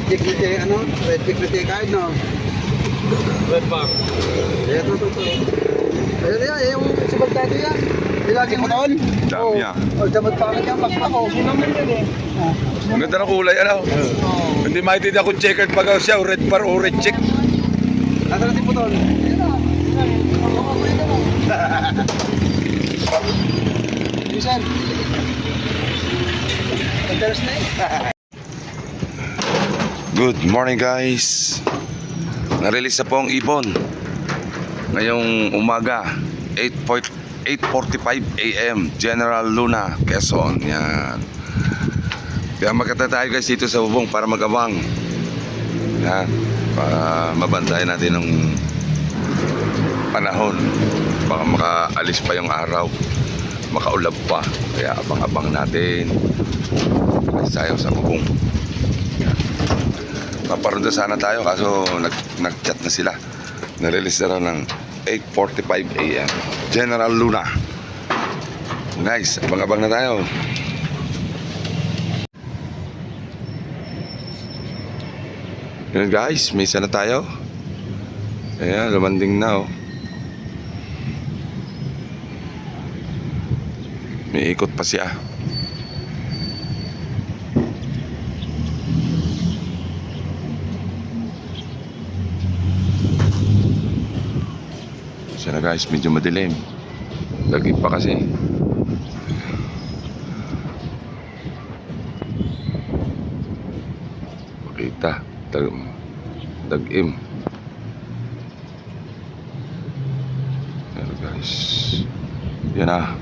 check na check, ano? Red check na check card, no? Red bar. Ito. Ayun yan, yung sibarkado yan. Ilagay mo doon. Dami yan. O, damot pa kami yan, bakla ko. Sino naman yan eh. Ang ganda ng kulay, ano? Hindi maintindihan kung checkered pag siya, red bar o red check. Nasaan natin po doon? Yusan. Pagdaras na eh. Good morning guys. Na-release na po ang ibon ngayong umaga 8:45 AM General Luna, Quezon. Yan. Kaya magkata tayo guys dito sa bubong para magabang. Yan. Para mabantayan natin ng panahon. Baka makaalis pa yung araw, makaulap pa. Kaya abang-abang natin. Alis tayo sa bubong. Paparunda sana tayo kaso nag-chat na sila. Na-release na raw ng 8:45 AM General Luna. Nice, abang-abang na tayo. Yun guys, may isa na tayo. Ayan, lumanding na oh. May ikot pa siya. Sana guys, medyo madilim. Lagi pa kasi. Makita. Dag-im. Yan guys. Yan na.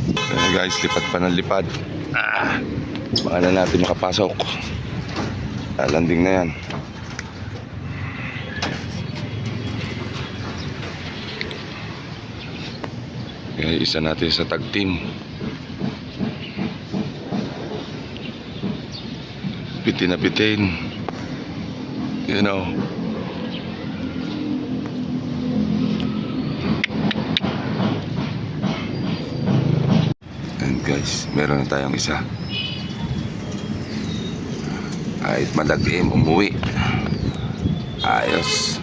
Yan guys, lipat pa ng lipad. Baka na natin makapasok. Landing na yan. Kaya isa natin sa tag team. Pitin na pitin. You know. And guys, meron na tayong isa. Kahit madagim, umuwi. Ayos.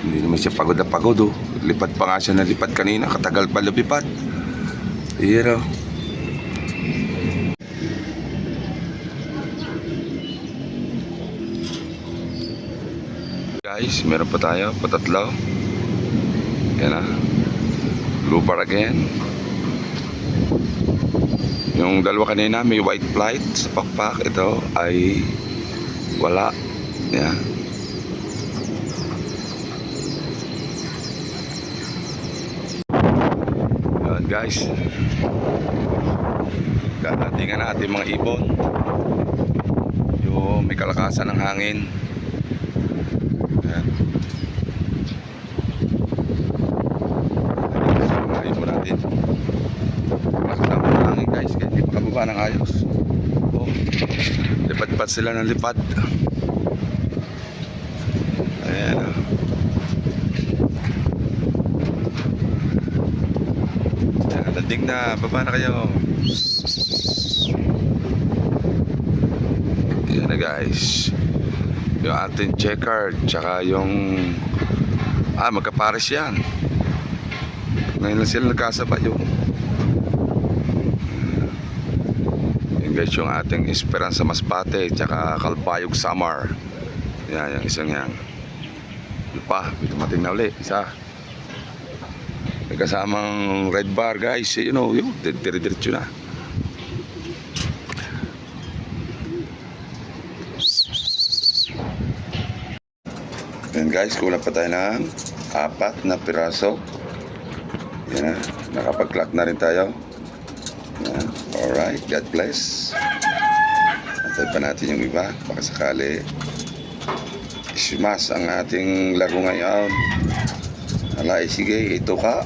Hindi naman siya pagod na pagod oh. Lipad pa nga siya na lipad kanina. Katagal pa lumipad. Hero. Guys, meron pa tayo. Patatlo. Yan na. Blue bar again. Yung dalawa kanina may white flight sa pakpak. Ito ay wala. Yan. Guys, dadatingan na ating mga ibon. Yung may kalakasan ng hangin. Ayan. Mga ibon natin. Makasama ng hangin guys, kaya hindi pa kababa ng ayos. Oh, lipad-lipad sila ng lipad. Ayan o. Landing na, baba na kayo. Yan na guys. Yung ating checkered, tsaka yung magkapares yan. Ngayon lang sila nagkasabay yung guys, yung ating Esperanza Masbate, tsaka Calbayog Samar. Yan, yung isang yan. Pa, dumating na ulit, isa. May kasamang red bar guys, you know, yun, dire-diretso na. Yan guys, kulang pa tayo ng 4 na piraso. Yan na, nakapag-clock na rin tayo. Yan, alright, God bless. Antay pa natin yung iba, baka sakali ismas ang ating laro ngayon. Alay, sige, ito ka.